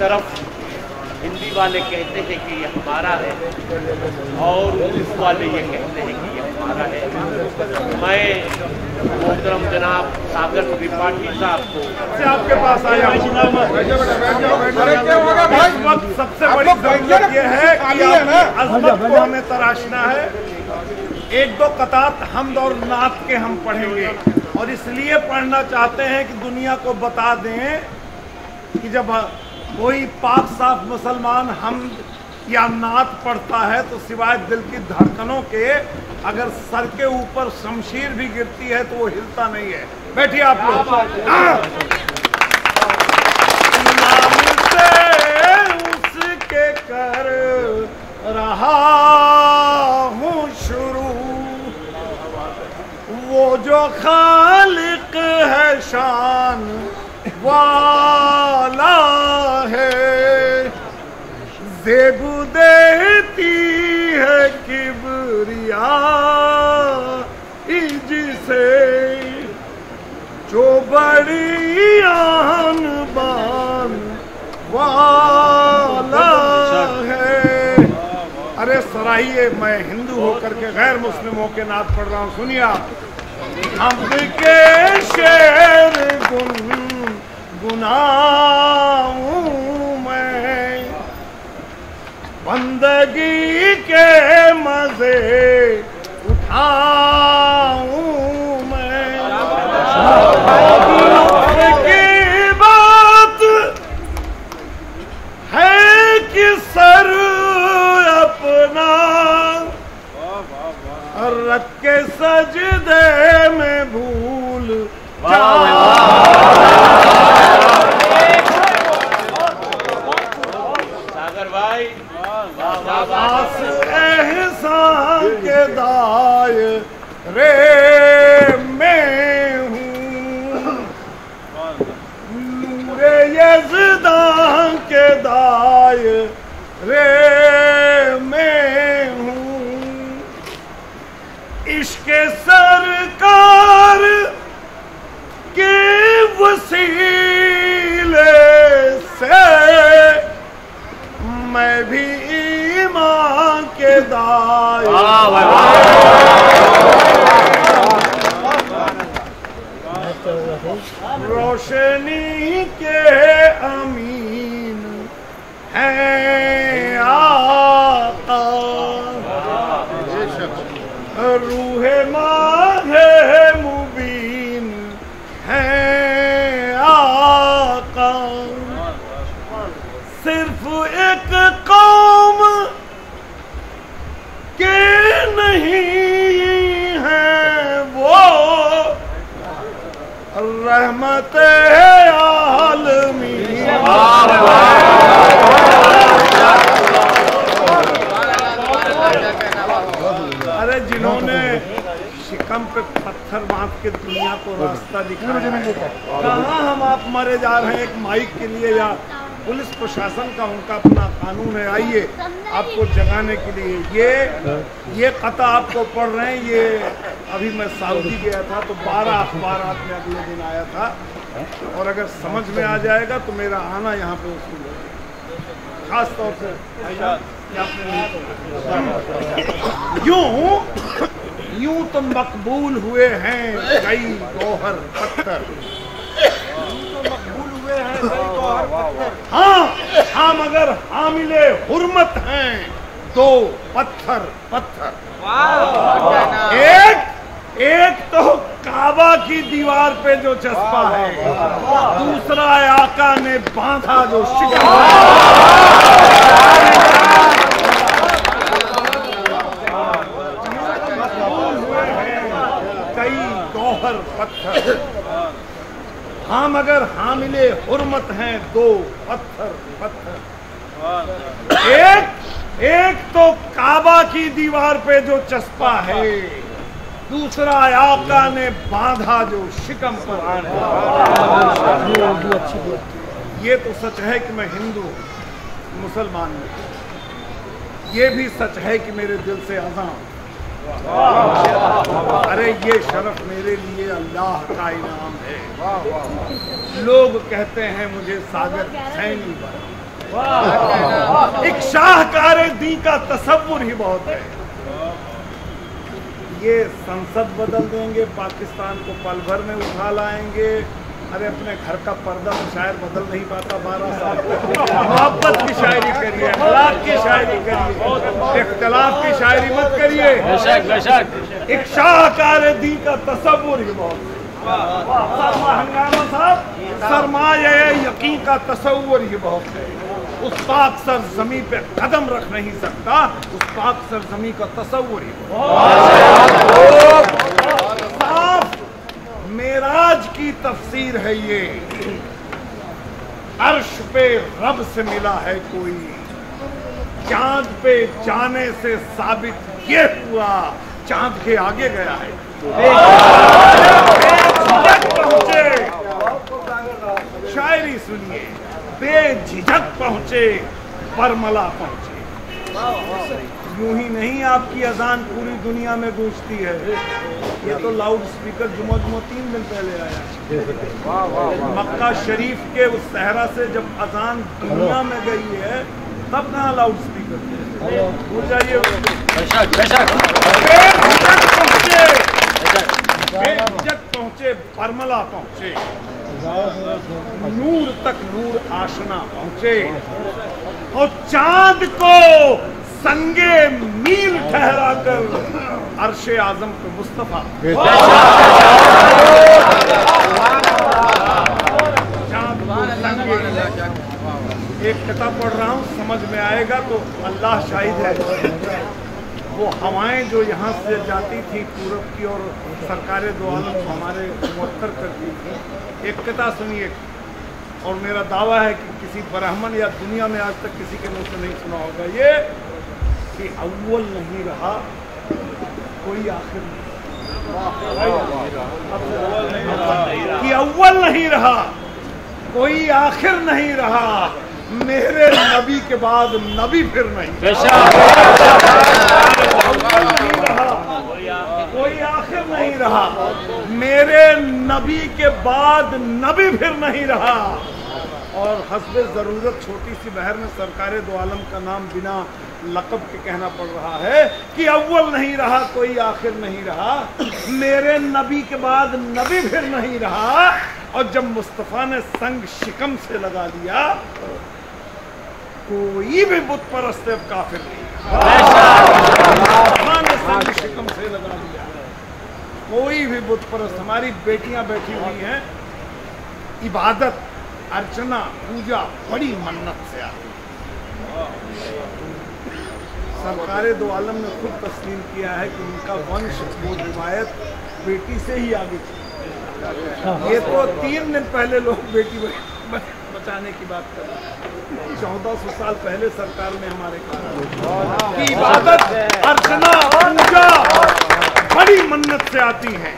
तरफ हिंदी वाले कहते हैं कि ये हमारा है और उर्दू वाले ये कहते हैं कि ये हमारा है। मैं मोहतरम जनाब सागर त्रिपाठी साहब को आपके पास आया हूं। इस वक्त सबसे बड़ी जरूरत ये है कि अजमत को हमें तराशना है। एक दो कतात हमद और नात के हम पढ़ेंगे और इसलिए पढ़ना चाहते हैं कि दुनिया को बता दें कि जब कोई पाक साफ मुसलमान हमद या नात पढ़ता है तो सिवाय दिल की धड़कनों के अगर सर के ऊपर शमशीर भी गिरती है तो वो हिलता नहीं है। बैठिए आप लोग। उसके कर रहा हूँ शुरू वो जो खालिक है शान वाला है। ज़ेबू देती है किबरिया जिसे जो बड़ी आन बान वाला है। अरे सराहिए, मैं हिंदू होकर के गैर मुस्लिम होकर नात पढ़ रहा हूँ। सुनिए आप। हम के शेर गुनाहूं मैं बंदगी के मजे उठाऊं मैं। की बात है कि सर अपना रख के सजदे में भूल सागर भाई एहसान के दायरे में हूँ नूरे यज़दान के दायरे में हूँ। इश्क़ सरकार के वसीले से मैं भी ईमान के दायरे रोशनी के अमीन हैं आका रूहे माहे मुबीन हैं आका। सिर्फ एक कौम के नहीं हैं वो रहमत आलमीन। अरे जिन्होंने शिकम पे पत्थर बांध के दुनिया को रास्ता दिखाया, कहाँ हम आप मरे जा रहे हैं एक माइक के लिए या पुलिस प्रशासन का उनका अपना कानून है। आइए आपको जगाने के लिए ये कथा आपको पढ़ रहे हैं। ये अभी मैं सऊदी गया था तो 12 अखबारात में अगले दिन आया था और अगर समझ में आ जाएगा तो मेरा आना यहाँ पे उसको खास तौर से यूं तो मकबूल हुए हैं कई गौहर पत्थर। हाँ मगर हामिले हुर्मत हैं दो पत्थर पत्थर। एक तो काबा की दीवार पे जो चस्पा है, दूसरा आका ने बांधा जो शिकम। कई गौहर पत्थर हाँ मगर हामिले हुर्मत हैं दो पत्थर पत्थर। एक तो काबा की दीवार पे जो चस्पा है, दूसरा आका ने बांधा जो शिकम पर। ये तो सच है कि मैं हिंदू मुसलमान हूँ। ये भी सच है कि मेरे दिल से अज़ां। अरे ये शरफ मेरे लिए अल्लाह का इनाम है। लोग कहते हैं मुझे सागर सैनी बना। एक शाहकार दी का तसव्वुर ही बहुत है। ये संसद बदल देंगे, पाकिस्तान को पल भर में उठा लाएंगे। अरे अपने घर का पर्दा तो शायर बदल नहीं पाता 12 साल तक। मोहब्बत की शायरी करिए, अखलाक की शायरी करिए, इख्तिलाफ की शायरी मत करिए। एक शाहकार दी का तसव्वुर ही बहुत हंगामा साहब, सरमाया यकीन का तसव्वुर ही बहुत है। उस पाक सरजमी पे कदम रख नहीं सकता, उस पाक सरजमी का तसव्वुर ही साफ मेराज की तफसीर है ये। अर्श पे रब से मिला है कोई, चांद पे जाने से साबित ये हुआ चांद के आगे गया है। पहुंचे, शायरी सुनिए, बेझिझक पहुंचे, बरमला पहुंचे। यूं ही नहीं आपकी अजान पूरी दुनिया में गूंजती है। ये तो लाउड स्पीकर जुमा 3 दिन पहले आया। मक्का शरीफ के उस सहरा से जब अजान दुनिया में गई है तब कहाँ लाउड स्पीकर भूल जाइए। बेझिझक पहुंचे, बरमला पहुंचे, नूर तक नूर आशना पहुंचे और चांद को संगे मील ठहरा कर अर्शे आजम पे मुस्तफा। चांद को संगे, एक किताब पढ़ रहा हूँ, समझ में आएगा तो अल्लाह शाहिद है। वो हवाएं जो यहाँ से जाती थी पूरब की और सरकारें दो आलम हमारे मुअत्तर करती थी। एक कथा सुनिए, और मेरा दावा है कि किसी ब्राह्मण या दुनिया में आज तक किसी के मुंह से नहीं सुना होगा ये, कि अव्वल नहीं रहा कोई आखिर नहीं, कि अव्वल नहीं रहा कोई आखिर नहीं रहा, मेरे नबी के बाद नबी फिर नहीं। अव्वल नहीं रहा कोई आखिर नहीं रहा, मेरे नबी के बाद नबी फिर नहीं रहा। और हस्बे ज़रूरत छोटी सी बहर में सरकारे दो आलम का नाम बिना लक़ब के कहना पड़ रहा है कि अव्वल नहीं रहा कोई आखिर नहीं रहा, मेरे नबी के बाद नबी फिर नहीं रहा। और जब मुस्तफ़ा ने संग शिकम से लगा लिया, कोई भी बुत परस्त अब काफिर नहीं। मुस्तफ़ा ने संग शिकम से लगा लिया, कोई भी बुत परस्त। हमारी बेटियां बैठी हुई हैं, इबादत अर्चना पूजा बड़ी मन्नत से आती है। सरकारे दो आलम ने खुद तस्लीम किया है कि उनका वंश वो रिवायत बेटी से ही आगे चली। ये तो 3 दिन पहले लोग बेटी बचाने की बात कर रहे हैं। 1400 साल पहले सरकार ने हमारे कहा कि इबादत अर्चना पूजा बड़ी मन्नत से आती है,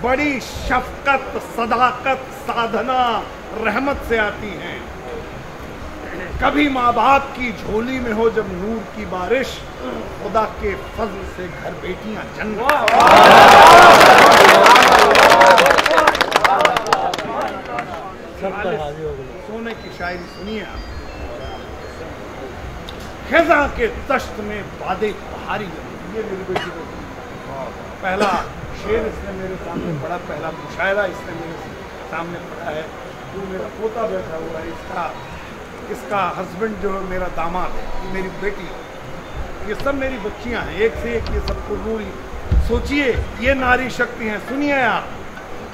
बड़ी शफकत सदाकत साधना रहमत से आती हैं। कभी माँ बाप की झोली में हो जब नूर की बारिश, खुदा के फजल से घर बेटियां जन्म। सोने की शायरी सुनिए आप। खिज़ा के दश्त में बादे बहारी, ये मेरी बेटी को पहला शेर इसने मेरे सामने पढ़ा, पहला मुशायरा इसने मेरे सामने पढ़ा है। जो मेरा पोता बैठा हुआ है, इसका हस्बैंड जो है मेरा दामाद है, मेरी बेटी, ये सब मेरी बच्चियां हैं, एक से एक ये सबको रूरी। सोचिए ये नारी शक्ति है। सुनिए आप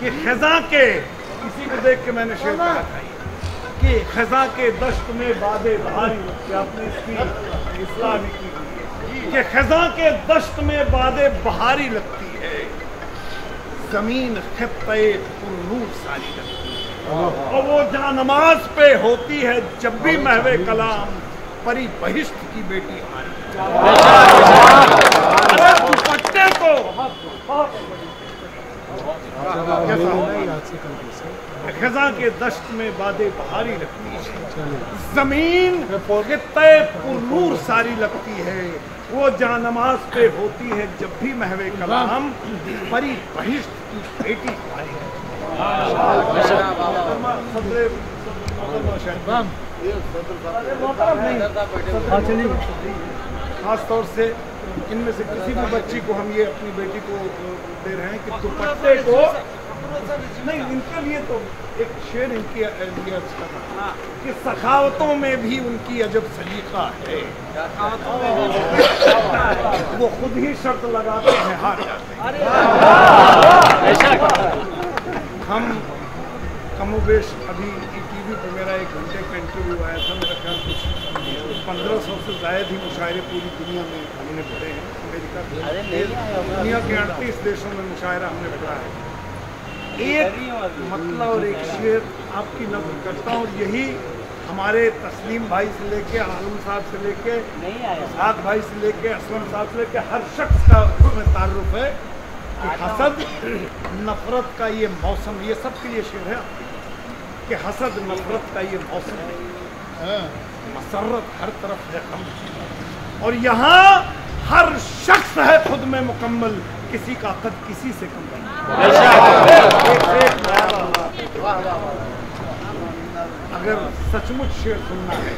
कि खिज़ा के, इसी को देख के मैंने शेर पढ़ा था कि खिज़ा के दश्त में बादे बहारी, आपने इसकी इस्लामी की कि खिज़ा के दश्त में बादे बहारी लगती है, जमीन खित्ते पुरनूर सारी लगती है, और वो जहाँ नमाज पे होती है जब भी महवे कलाम, परी बहिश्त की बेटी हमारी। दुपट्टे को खिज़ा के दश्त में बादे बहारी लगती है, जमीन खित्ते पुरनूर सारी लगती है, वो जहाँ नमाज पे होती है जब भी महवे कलाम, परी बहिश्त की बेटी हमारी है। खास तौर से इनमें से किसी भी बच्ची को हम ये अपनी बेटी को दे रहे हैं कि दुपट्टे को नहीं, इनके लिए तो एक शेर इनकी लिए कि सखावतों में भी उनकी अजब सलीका है, वो खुद ही शर्त लगाते हैं हार जाते हैं। हम कमोबेश अभी टीवी पे मेरा 1 घंटे का इंटरव्यू आया था, मेरा ख्याल कुछ 1500 से ज़ायद ही मुशायरे पूरी दुनिया में हमने पढ़े हैं। अमेरिका दुनिया के 38 देशों में मुशायरा हमने पढ़ा है। एक मतलब और एक शेर आपकी नज़र करता हूँ, यही हमारे तस्लीम भाई से लेके आलम साहब से लेके साद भाई से लेके असलम साहब से लेके हर शख्स का उसमें तारुफ है कि हसद नफरत का ये मौसम, ये सबके लिए शेर है कि हसद नफरत का ये मौसम है, मसरत हर तरफ है कम, और यहाँ हर शख्स है खुद में मुकम्मल, किसी का कद किसी से कम नहीं। अगर सचमुच शेर सुनना है,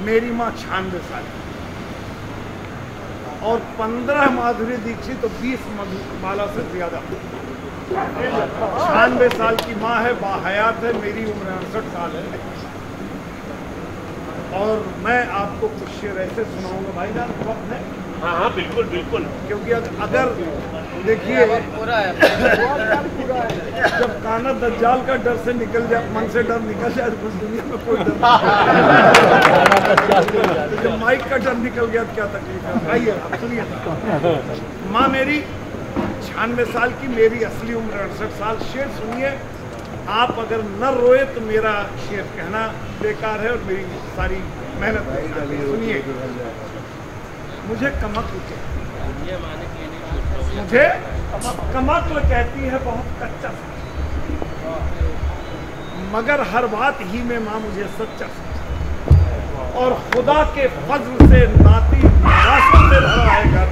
मेरी माँ 96 साल की और 15 माधुरी दीक्षित तो 20 मधुबाला से ज्यादा। 96 साल की माँ है, बाहयात है, मेरी उम्र 68 साल है। और मैं आपको कुछ शेर ऐसे सुनाऊंगा भाई जान, वक्त है? हाँ हाँ बिल्कुल बिल्कुल, क्योंकि अगर देखिए जब काना दज्जाल का डर से निकल जाए, मन से डर निकल जाए, तो दुनिया में कोई डर नहीं। जब माइक का डर निकल गया तो क्या तकलीफ है? आइए आप सुनिए। माँ मेरी 96 साल की, मेरी असली उम्र 68 साल। शेर सुनिए, आप अगर न रोए तो मेरा शेर कहना बेकार है और मेरी सारी मेहनत बेकार है। सुनिए, मुझे कमक्ल कहती है बहुत कच्चा सा, मगर हर बात ही में माँ मुझे सच्चा समझती, और खुदा के फजल से नाती रास्तों से भरा है घर,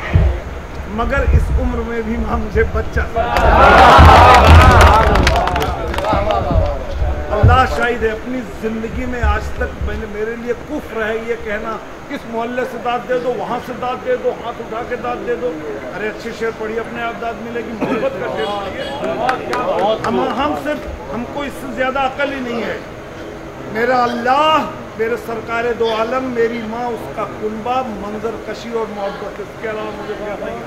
मगर इस उम्र में भी माँ मुझे बच्चा अल्लाह शाहिद है। अपनी जिंदगी में आज तक मैंने, मेरे लिए कुफ्र है ये कहना इस मोहल्ले से दाद दे दो, वहाँ से दाद दे दो, हाथ उठा के दाद दे दो। अरे अच्छी शेर पढ़िए, अपने आप दाद मिलेगी। मोहब्बत का शेर पढ़िए। हम सिर्फ, हमको इससे ज्यादा अकल ही नहीं है। मेरा अल्लाह, मेरे सरकार दो आलम, मेरी माँ, उसका कुनबा, मंजर कशी और मोहब्बत, इसके अलावा मुझे क्या नहीं।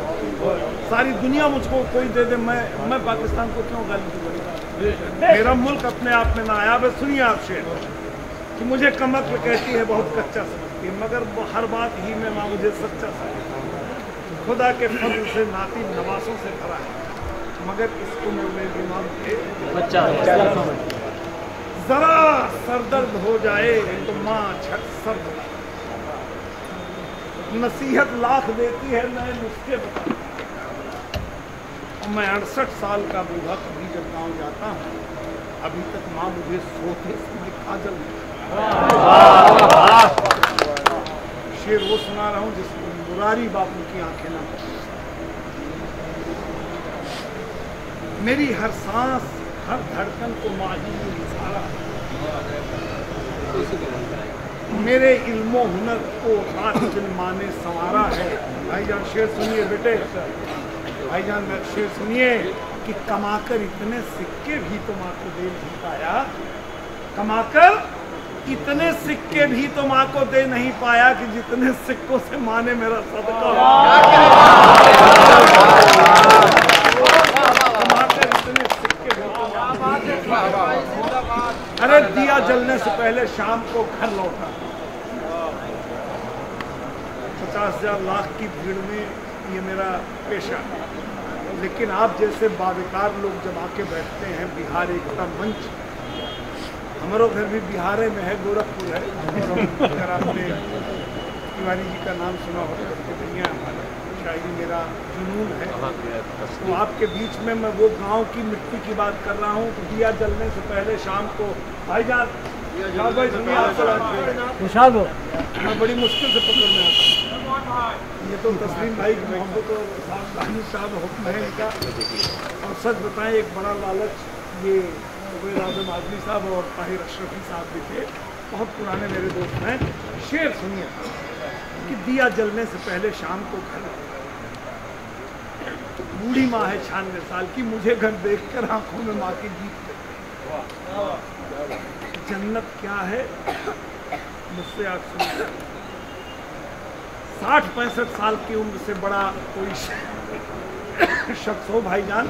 सारी दुनिया मुझको कोई दे दे, मैं पाकिस्तान को क्यों गाली दूँ? मेरा मुल्क अपने आप में नायाब है। सुनिए आप शेर कि मुझे कमक्ल कहती है बहुत कच्चा समझती है, मगर वो हर बात ही में माँ मुझे सच्चा समझती है। खुदा के फजल से नाती नवासों से भरा है, मगर इस उम्र में भी माँ मुझे बच्चा जरा सरदर्द हो जाए तो माँ झट सर्द, नसीहत लाख देती है, नए नुस्खे बताती है। मैं 68 साल का बूढ़ा कभी जब गाँव जाता हूँ, अभी तक माँ मुझे सोते समय काजल शेर वो सुना रहा हूँ जिसमें मुरारी बापू की आंखें ना, मेरी हर सांस हर धड़कन को माँ ही ने निसारा, मेरे इल्मो हुनर को हाथ माँ ने संवारा है। भाईजान शेर सुनिए बेटे, भाईजान शेर सुनिए कि कमाकर इतने सिक्के भी तो माँ को दे नहीं पाया, कमाकर इतने सिक्के भी तो माँ को दे नहीं पाया कि जितने सिक्कों से माँ ने मेरा सदका, कमाकर इतने सिक्के भी तो। अरे दिया जलने से पहले शाम को घर लौटा, 50,000 लाख की भीड़ में ये मेरा पेशा है। लेकिन आप जैसे बाविकार लोग जब आके बैठते हैं, बिहार एकता मंच, हमारा घर भी बिहार में है, गोरखपुर है। अगर आपने तिवारी जी का नाम सुना हो तो दुनिया हमारा शायरी मेरा जुनून है। तो आपके बीच में मैं वो गांव की मिट्टी की बात कर रहा हूँ। तो दिया जलने से पहले शाम को भाईजान भाई सुनिए, मैं बड़ी मुश्किल से पकड़ में आता हूँ। ये तो तस्लीम भाई की मोहब्बत और साहब हुक्म है इनका। और सच बताएं, एक बड़ा लालच ये उबैद आजम आदमी साहब और ताहिर अशरफी साहब भी थे। बहुत पुराने मेरे दोस्त हैं, शेर सुनिए कि दिया जलने से पहले शाम को घर, बूढ़ी माँ है 96 साल की, मुझे घर देखकर आंखों में माँ की गीत लगती। जन्नत क्या है मुझसे आप सुनिए। 60-65 साल की उम्र से बड़ा कोई शख्स हो भाईजान,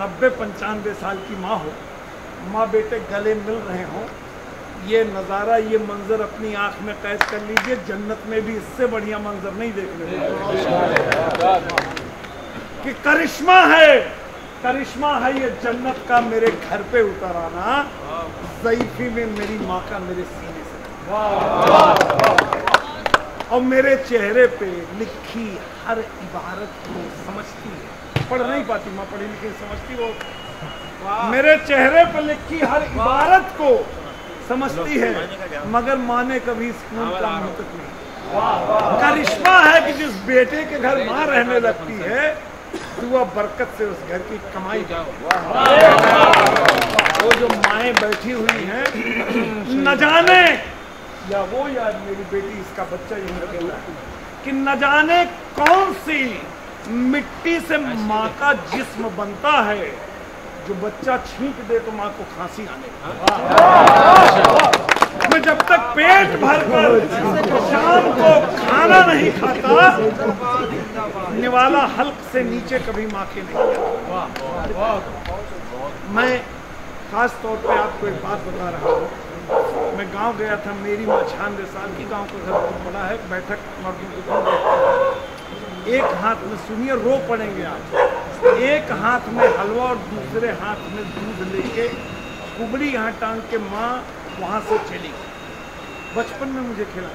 90-95 साल की माँ हो, माँ बेटे गले मिल रहे हों, ये नज़ारा, ये मंजर अपनी आंख में कैद कर लीजिए। जन्नत में भी इससे बढ़िया मंजर नहीं देखने को कि करिश्मा है ये जन्नत का मेरे घर पे उतर आना, ज़ईफ़ी में मेरी माँ का मेरे सीने से, और मेरे चेहरे पे लिखी हर इबारत को समझती है, पढ़ नहीं पाती माँ, पढ़ी लिखी समझती वो, मेरे चेहरे पर लिखी हर इबारत को समझती है, मगर माँ ने कभी स्कूल का मुंह तक नहीं। करिश्मा है कि जिस बेटे के घर माँ रहने लगती है, दुआ बरकत से उस घर की कमाई। वो जो माएँ बैठी हुई हैं, न जाने या वो या मेरी बेटी इसका बच्चा यूं लगेगा कि न जाने कौन सी मिट्टी से माँ का जिस्म बनता है, जो बच्चा छींक दे तो माँ को खांसी आने। मैं जब तक पेट भरकर शाम को खाना नहीं खाता, निवाला हल्क से नीचे कभी माँ के नहीं आता। मैं खास तौर पे आपको एक बात बता रहा हूँ। मैं गांव गया था, मेरी माँ 96 साल की, गांव का घर बहुत बड़ा है, बैठक मर्दों की, एक हाथ में सुनिए, रो पड़ेंगे आप, एक हाथ में हलवा और दूसरे हाथ में दूध लेके कुबड़ी यहाँ टांग के माँ वहाँ से चली। बचपन में मुझे खिला,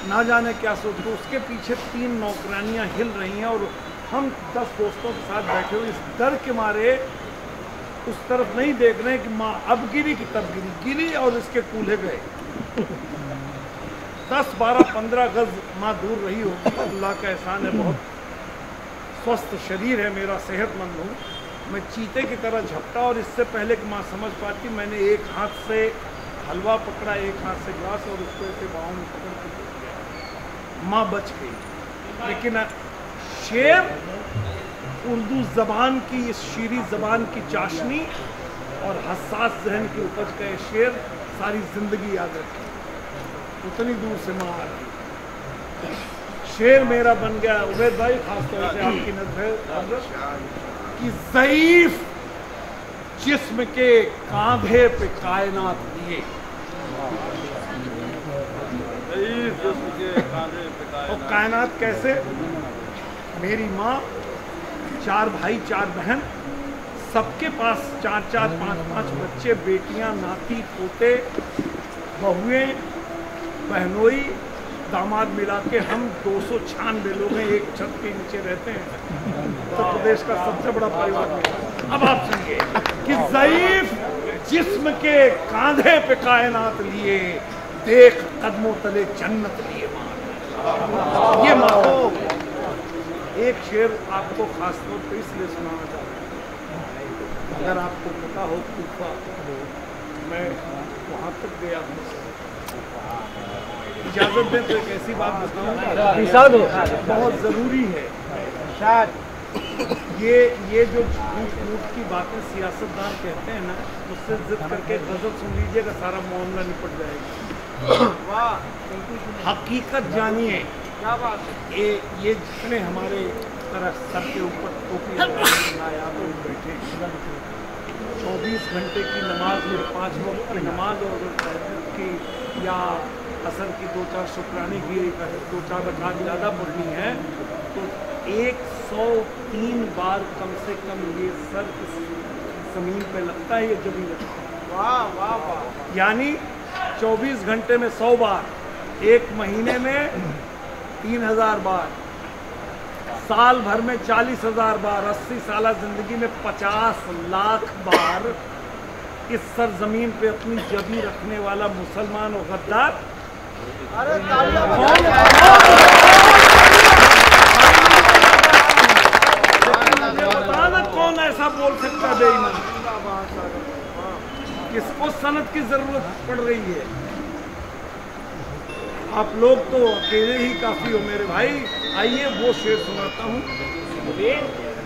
ना जाने क्या सोच, तो उसके पीछे 3 नौकरानियाँ हिल रही हैं और हम 10 दोस्तों के साथ बैठे हुए, इस डर के मारे उस तरफ नहीं देख रहे कि माँ अब गिरी कि तब गिरी और इसके कूल्हे गए। 10, 12, 15 गज माँ दूर रही होगी। अल्लाह का एहसान है, बहुत स्वस्थ शरीर है मेरा, सेहतमंद हूँ। मैं चीते की तरह झपटा और इससे पहले कि माँ समझ पाती, मैंने एक हाथ से हलवा पकड़ा, एक हाथ से ग्लास, और उसको ऐसे बाहों में पकड़ के माँ बच गई। लेकिन शेर उर्दू जबान की, इस शीरी जबान की चाशनी और हसास जहन की उपज का ये शेर सारी जिंदगी याद रखी। उतनी दूर से माँ आ रही, शेर मेरा बन गया। उबैद भाई खासतौर से आपकी नजर कि ज़ईफ जिस्म के कांधे पे कायनात लिए, और कायनात कैसे? मेरी माँ, 4 भाई 4 बहन, सबके पास 4-4, 5-5 बच्चे, बेटियां, नाती, पोते, बहुएं, बहनोई, दामाद मिला के हम 296 लोग हैं, एक छत के नीचे रहते हैं। उत्तर प्रदेश का सबसे बड़ा परिवार। अब आप सुनिए कि ज़ईफ जिस्म के कांधे पे कायनात लिए, देख कदमों तले जन्नत लिए माँ। ये माँ को एक शेर आपको खासतौर पर इसलिए सुनाना चाहता हूँ, अगर आपको पता हो कूफा, मैं वहाँ तक गया हूँ, इजाजत दें तो एक ऐसी बात बताऊँ बहुत ज़रूरी है। ये जो झूठ की बातें सियासतदान कहते हैं ना, उससे जिद करके गज़ल सुन लीजिएगा, सारा मामला निपट जाएगा। हकीकत जानिए, ये जितने हमारे तरह सर के ऊपर टोपी नायाबों बैठे 24 घंटे की नमाज में 5 वक्त की नमाज और की या असर की 2-4 शुक्रानी की 2-4 रकात ज़्यादा पढ़नी है, तो 103 बार कम से कम ये सर इस जमीन पे लगता है, ये जमीन लगता है। वाह वाह वाह। यानी 24 घंटे में 100 बार, 1 महीने में 3000 बार, साल भर में 40,000 बार, 80 साल जिंदगी में 50 लाख बार इस सरजमीन पे अपनी जबी रखने वाला मुसलमान और गद्दार, बताना कौन ऐसा बोल सकता बेईमान? किसको सनद की जरूरत पड़ रही है? आप लोग तो अकेले ही काफी हो मेरे भाई। आइए वो शेर सुनाता हूँ।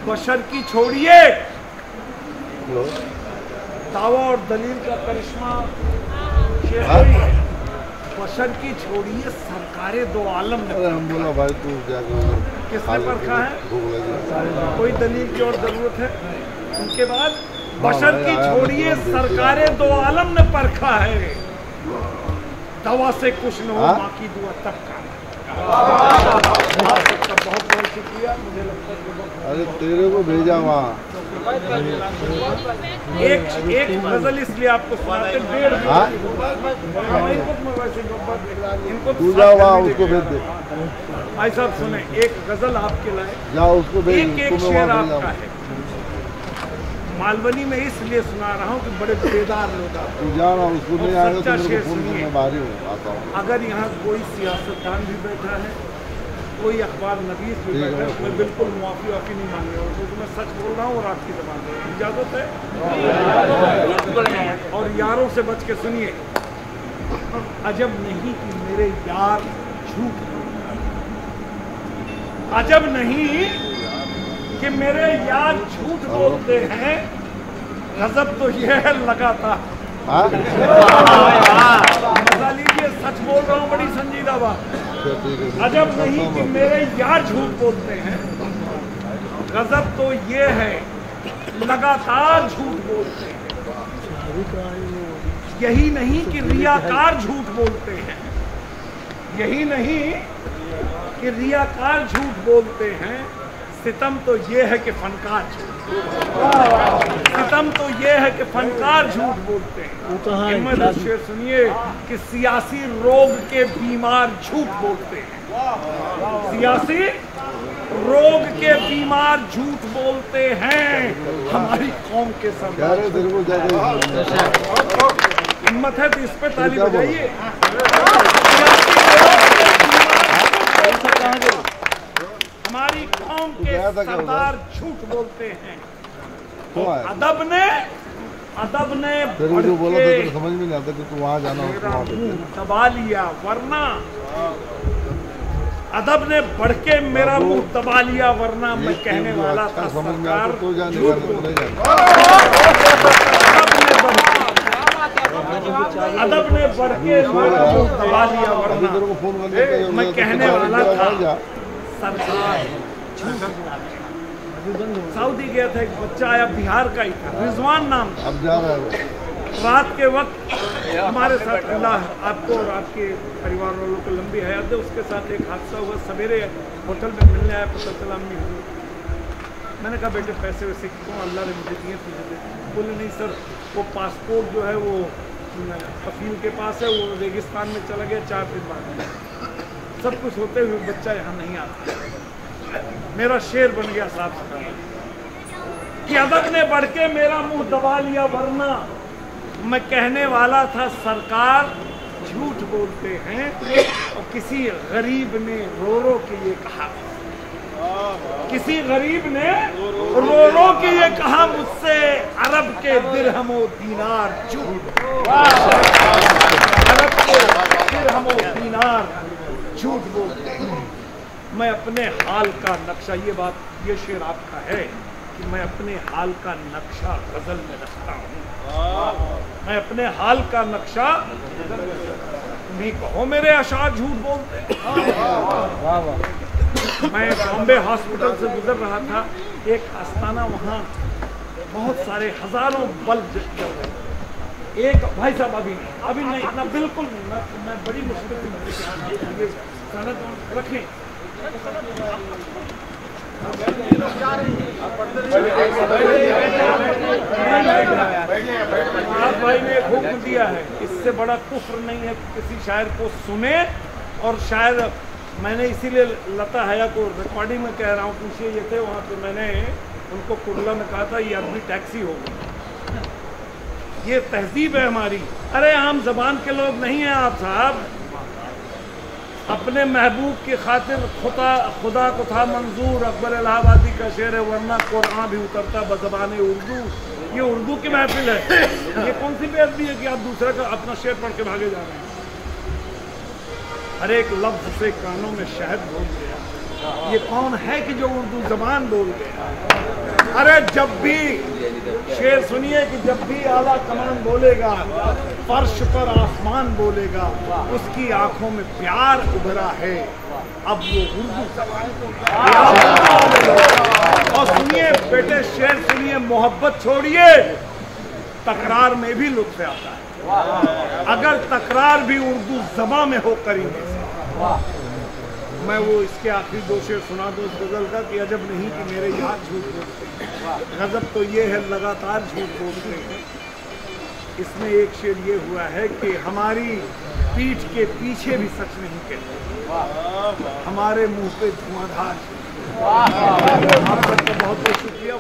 बशर की छोड़िए दावा और दलील का करिश्मा शेर है। बशर की छोड़िए सरकारे दो आलम ने। हम बोला भाई तू किसने परखा है? कोई दलील की और जरूरत है? उनके बाद बशर की छोड़िए सरकारे दो आलम ने परखा है। दवा से कुछ न हो माँ की दुआ तब का। बहुत बहुत शुक्रिया। मुझे लगता है अरे तेरे को भेजा वहाँ। एक गजल इसलिए आपको सुनाते इनको तू जा वहाँ उसको भेज दे। भाई साहब सुने, एक गजल आपके लाए, जा उसको भेज। एक शेर आपका है। मालवनी में इसलिए सुना रहा हूँ कि बड़े बेदार लोग तू जाना उसको नहीं आएगा तो मेरे को फोन सुनिए। करना, बाहर ही आता हूँ। अगर यहाँ कोई सियासतदान भी बैठा है, कोई अखबार नवीस भी बैठा है, उसमें बिल्कुल मुआफी वाफी नहीं मांगे और क्योंकि मैं सच बोल रहा हूँ और आपकी जबान में इजाजत है। और यारों से बच के सुनिए। अजब नहीं कि मेरे यार झूठ, अजब नहीं कि मेरे यार झूठ बोलते हैं। गजब तो ये है लगातार। मजा लीजिए, सच बोल रहा हूँ, बड़ी संजीदा बात। अजब नहीं कि मेरे यार झूठ बोलते हैं। गजब तो ये है लगातार झूठ बोलते हैं। यही नहीं कि रियाकार झूठ बोलते हैं। यही नहीं कि रियाकार झूठ बोलते हैं। सितम तो ये है कि फनकार सितम तो ये है कि फनकार झूठ बोलते हैं। हिम्मत शेर सुनिए कि सियासी रोग के बीमार झूठ बोलते हैं। सियासी रोग के बीमार झूठ बोलते हैं। हमारी कौम के सरदार। हिम्मत है तो इस पे ताली बजाइए। हमारी कौम के सरदार झूठ बोलते हैं। तो अदब ने जो बोला था तो समझ में नहीं आता कि तू वहाँ जाना दबा लिया, वरना अदब ने बढ़ के मेरा मुंह दबा लिया, वरना मैं कहने वाला था सरकार अदब ने बढ़ के मेरा मुंह दबा लिया, वरना मैं कहने वाला था सरकार। सऊदी गया था, एक बच्चा आया, बिहार का ही था, रिजवान नाम था। अब जा रहा है। रात के वक्त हमारे साथ, अल्लाह आपको और आपके परिवार वालों को लंबी हयात दे, उसके साथ एक हादसा हुआ। सवेरे होटल में मिलने आया, पता चला अम्मी हुई। मैंने कहा बेटे पैसे वैसे क्यों, अल्लाह ने मुझे दिए, तुझे दे। बोले नहीं सर, वो पासपोर्ट जो है वो कफील के पास है, वो रेगिस्तान में चला गया 4 दिन बाद। सब कुछ होते हुए बच्चा यहाँ नहीं आता। मेरा शेर बन गया साहब कि अदब ने बढ़ के मेरा मुंह दबा लिया, वरना मैं कहने वाला था सरकार झूठ बोलते हैं। और किसी गरीब ने रो रो के ये कहा, किसी गरीब ने रो रो के ये कहा मुझसे, अरब के दिरहमो दीनार झूठ, अरब के दिरहमो दीनार झूठ बोलते हैं। मैं अपने हाल का नक्शा, ये बात, ये शेर आपका है कि मैं अपने हाल का नक्शा गजल में रखता हूँ। मैं अपने हाल का नक्शा, नहीं कहो मेरे अशार झूठ बोलते। मैं बॉम्बे हॉस्पिटल से गुजर रहा था, एक आस्थाना, वहाँ बहुत सारे हजारों बल्ब जल रहे। एक भाई साहब अभी नहीं ना, बिल्कुल मैं बड़ी मुश्किल से सनद रखें। भाई ने हुक्म दिया है, इससे बड़ा कुफ्र नहीं है किसी शायर को सुने। और शायर मैंने इसीलिए लता हया को रिकॉर्डिंग में कह रहा हूँ, पूछिए ये थे वहाँ पे, मैंने उनको कुर्ला में कहा था ये अरबी टैक्सी होगी, ये तहजीब है हमारी। अरे आम जबान के लोग नहीं हैं आप साहब। अब अपने महबूब की खातिर खुदा को था मंजूर। अकबर इलाहाबादी का शेर है, वरना कुरान भी उतरता बज़बान उर्दू। ये उर्दू की महफिल है, ये कौन सी बेअदबी है कि आप दूसरे का अपना शेर पढ़ के भागे जा रहे हैं। हर एक लफ्ज से कानों में शहद बोल गया। ये कौन है कि जो उर्दू जबान बोल गया। अरे जब भी शेर सुनिए कि जब भी आला कमान बोलेगा, फर्श पर आसमान बोलेगा, उसकी आंखों में प्यार उभरा है, अब वो उर्दू जबान बोलेगा। और सुनिए बेटे, शेर सुनिए, मोहब्बत छोड़िए, तकरार में भी लुत्फ आता है, अगर तकरार भी उर्दू जबान में हो करीने से। मैं वो इसके आखिरी दो शेर सुना दो इस गजल का कि अजब नहीं कि मेरे यार झूठ बोलते हैं, गजब तो ये है लगातार झूठ बोलते हैं। इसमें एक शेर ये हुआ है कि हमारी पीठ के पीछे भी सच नहीं कहते, हमारे मुंह पे धुआंधार। आप सबका बहुत बहुत शुक्रिया।